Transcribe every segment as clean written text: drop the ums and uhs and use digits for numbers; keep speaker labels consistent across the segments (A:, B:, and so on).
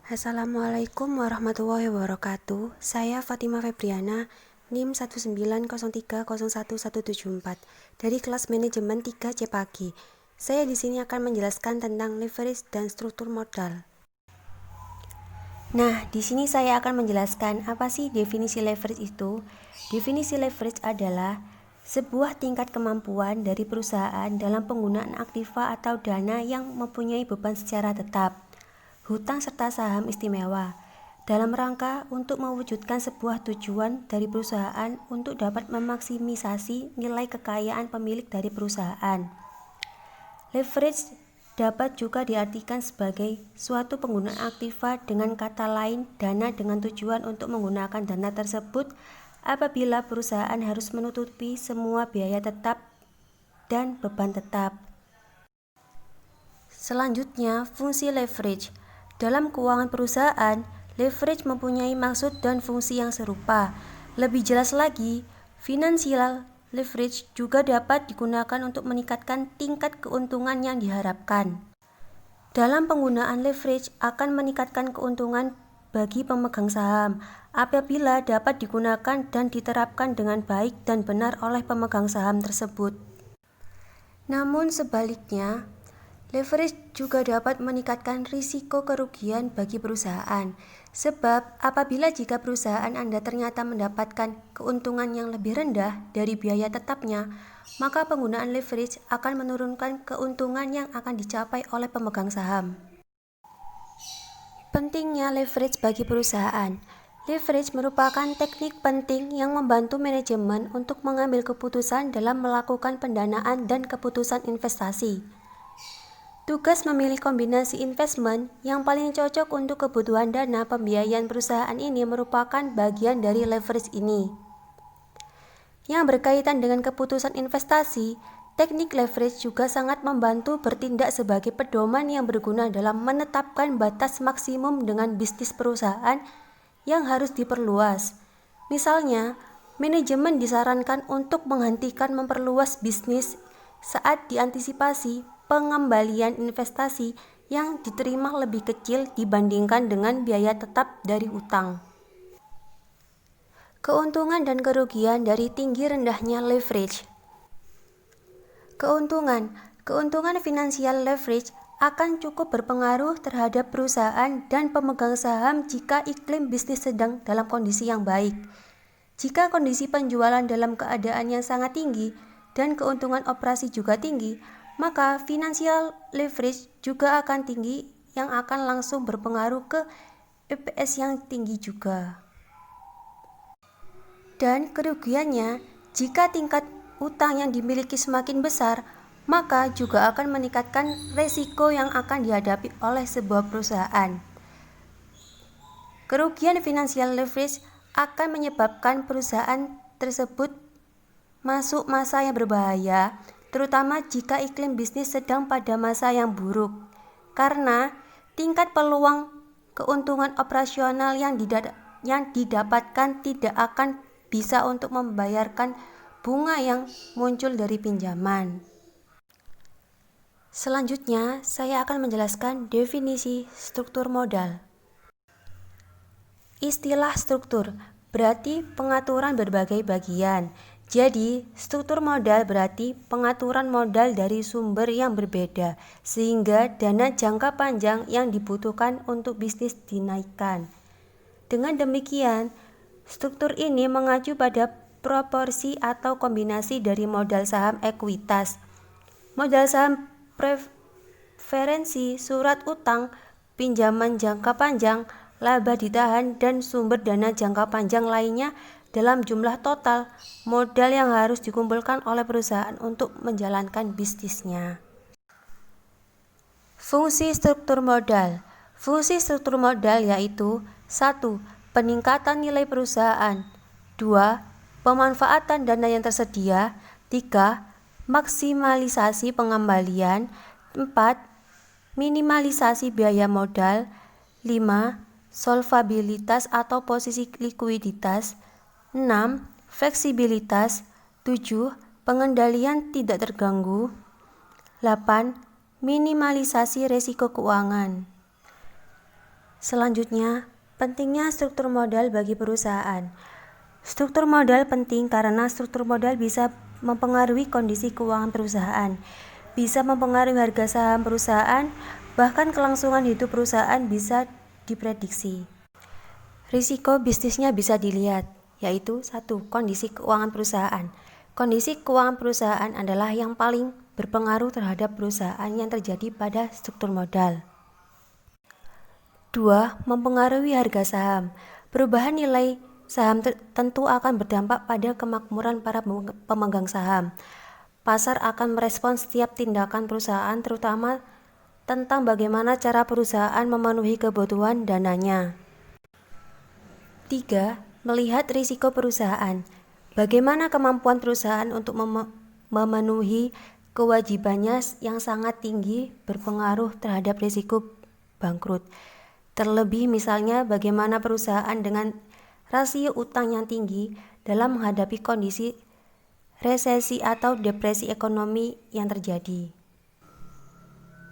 A: Assalamualaikum warahmatullahi wabarakatuh. Saya Fatima Febriana, NIM 190301174 dari kelas manajemen 3 Cepagi. Saya di sini akan menjelaskan tentang leverage dan struktur modal. Nah, di sini saya akan menjelaskan apa sih definisi leverage itu. Definisi leverage adalah sebuah tingkat kemampuan dari perusahaan dalam penggunaan aktiva atau dana yang mempunyai beban secara tetap, hutang serta saham istimewa, dalam rangka untuk mewujudkan sebuah tujuan dari perusahaan untuk dapat memaksimisasi nilai kekayaan pemilik dari perusahaan. Leverage dapat juga diartikan sebagai suatu penggunaan aktiva, dengan kata lain dana dengan tujuan untuk menggunakan dana tersebut apabila perusahaan harus menutupi semua biaya tetap dan beban tetap. Selanjutnya, fungsi leverage. Dalam keuangan perusahaan, leverage mempunyai maksud dan fungsi yang serupa. Lebih jelas lagi, financial leverage juga dapat digunakan untuk meningkatkan tingkat keuntungan yang diharapkan. Dalam penggunaan leverage akan meningkatkan keuntungan bagi pemegang saham apabila dapat digunakan dan diterapkan dengan baik dan benar oleh pemegang saham tersebut. Namun sebaliknya, leverage juga dapat meningkatkan risiko kerugian bagi perusahaan, sebab apabila jika perusahaan Anda ternyata mendapatkan keuntungan yang lebih rendah dari biaya tetapnya, maka penggunaan leverage akan menurunkan keuntungan yang akan dicapai oleh pemegang saham. Pentingnya leverage bagi perusahaan. Leverage merupakan teknik penting yang membantu manajemen untuk mengambil keputusan dalam melakukan pendanaan dan keputusan investasi. Tugas memilih kombinasi investment yang paling cocok untuk kebutuhan dana pembiayaan perusahaan ini merupakan bagian dari leverage ini. Yang berkaitan dengan keputusan investasi, teknik leverage juga sangat membantu bertindak sebagai pedoman yang berguna dalam menetapkan batas maksimum dengan bisnis perusahaan yang harus diperluas. Misalnya, manajemen disarankan untuk menghentikan memperluas bisnis saat diantisipasi pengembalian investasi yang diterima lebih kecil dibandingkan dengan biaya tetap dari utang. Keuntungan dan kerugian dari tinggi rendahnya leverage. Keuntungan finansial leverage akan cukup berpengaruh terhadap perusahaan dan pemegang saham jika iklim bisnis sedang dalam kondisi yang baik. Jika kondisi penjualan dalam keadaan yang sangat tinggi dan keuntungan operasi juga tinggi, maka financial leverage juga akan tinggi yang akan langsung berpengaruh ke EPS yang tinggi juga. Dan kerugiannya, jika tingkat utang yang dimiliki semakin besar, maka juga akan meningkatkan resiko yang akan dihadapi oleh sebuah perusahaan. Kerugian financial leverage akan menyebabkan perusahaan tersebut masuk masa yang berbahaya, terutama jika iklim bisnis sedang pada masa yang buruk, karena tingkat peluang keuntungan operasional yang didapatkan tidak akan bisa untuk membayarkan bunga yang muncul dari pinjaman. Selanjutnya, saya akan menjelaskan definisi struktur modal. Istilah struktur berarti pengaturan berbagai bagian. Jadi, struktur modal berarti pengaturan modal dari sumber yang berbeda, sehingga dana jangka panjang yang dibutuhkan untuk bisnis dinaikkan. Dengan demikian, struktur ini mengacu pada proporsi atau kombinasi dari modal saham ekuitas, modal saham preferensi, surat utang, pinjaman jangka panjang, laba ditahan, dan sumber dana jangka panjang lainnya dalam jumlah total modal yang harus dikumpulkan oleh perusahaan untuk menjalankan bisnisnya. Fungsi struktur modal. Fungsi struktur modal yaitu 1. Peningkatan nilai perusahaan. 2. Pemanfaatan dana yang tersedia. 3. Maksimalisasi pengembalian. 4. Minimalisasi biaya modal. 5. Solvabilitas atau posisi likuiditas. 6. Fleksibilitas. 7. Pengendalian tidak terganggu. 8. Minimalisasi risiko keuangan. Selanjutnya, pentingnya struktur modal bagi perusahaan. Struktur modal penting karena struktur modal bisa mempengaruhi kondisi keuangan perusahaan, bisa mempengaruhi harga saham perusahaan, bahkan kelangsungan hidup perusahaan bisa diprediksi. Risiko bisnisnya bisa dilihat, yaitu 1. Kondisi keuangan perusahaan. Kondisi keuangan perusahaan adalah yang paling berpengaruh terhadap perusahaan yang terjadi pada struktur modal. 2. Mempengaruhi harga saham. Perubahan nilai saham tentu akan berdampak pada kemakmuran para pemegang saham. Pasar akan merespons setiap tindakan perusahaan, terutama tentang bagaimana cara perusahaan memenuhi kebutuhan dananya. 3. Melihat risiko perusahaan. Bagaimana kemampuan perusahaan untuk memenuhi kewajibannya yang sangat tinggi berpengaruh terhadap risiko bangkrut. Terlebih misalnya bagaimana perusahaan dengan rasio utang yang tinggi dalam menghadapi kondisi resesi atau depresi ekonomi yang terjadi.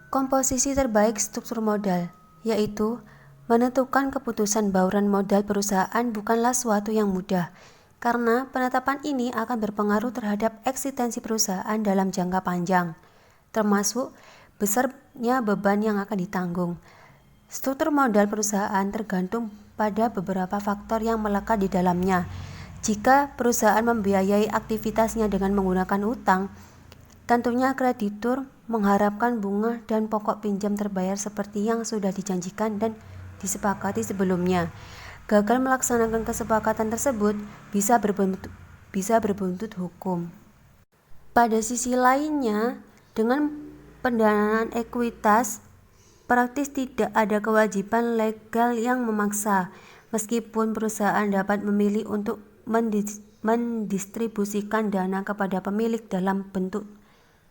A: Komposisi terbaik struktur modal, yaitu menentukan keputusan bauran modal perusahaan bukanlah suatu yang mudah, karena penetapan ini akan berpengaruh terhadap eksistensi perusahaan dalam jangka panjang, termasuk besarnya beban yang akan ditanggung. Struktur modal perusahaan tergantung pada beberapa faktor yang melekat di dalamnya. Jika perusahaan membiayai aktivitasnya dengan menggunakan utang, tentunya kreditur mengharapkan bunga dan pokok pinjam terbayar seperti yang sudah dijanjikan dan disepakati sebelumnya. Gagal melaksanakan kesepakatan tersebut bisa berbuntut hukum. Pada sisi lainnya, dengan pendanaan ekuitas, praktis tidak ada kewajiban legal yang memaksa, meskipun perusahaan dapat memilih untuk mendistribusikan dana kepada pemilik dalam bentuk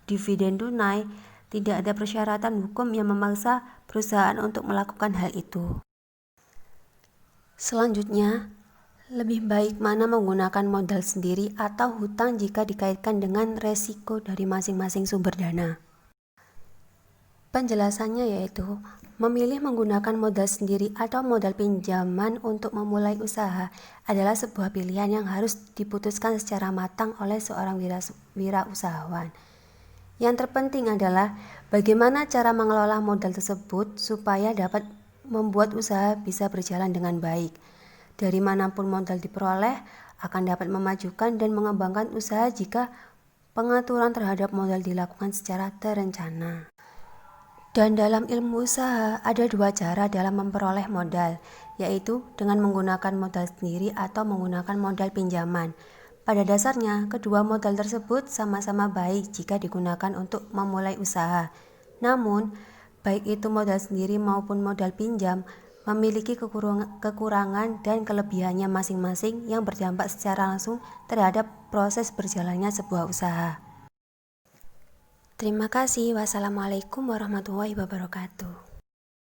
A: dividen tunai. Tidak ada persyaratan hukum yang memaksa perusahaan untuk melakukan hal itu. Selanjutnya, lebih baik mana menggunakan modal sendiri atau hutang jika dikaitkan dengan resiko dari masing-masing sumber dana. Penjelasannya yaitu, memilih menggunakan modal sendiri atau modal pinjaman untuk memulai usaha adalah sebuah pilihan yang harus diputuskan secara matang oleh seorang wirausahawan. Yang terpenting adalah bagaimana cara mengelola modal tersebut supaya dapat membuat usaha bisa berjalan dengan baik. Dari manapun modal diperoleh akan dapat memajukan dan mengembangkan usaha jika pengaturan terhadap modal dilakukan secara terencana. Dan dalam ilmu usaha ada dua cara dalam memperoleh modal, yaitu dengan menggunakan modal sendiri atau menggunakan modal pinjaman. Pada dasarnya, kedua modal tersebut sama-sama baik jika digunakan untuk memulai usaha. Namun, baik itu modal sendiri maupun modal pinjam memiliki kekurangan dan kelebihannya masing-masing yang berdampak secara langsung terhadap proses berjalannya sebuah usaha. Terima kasih. Wassalamualaikum warahmatullahi wabarakatuh.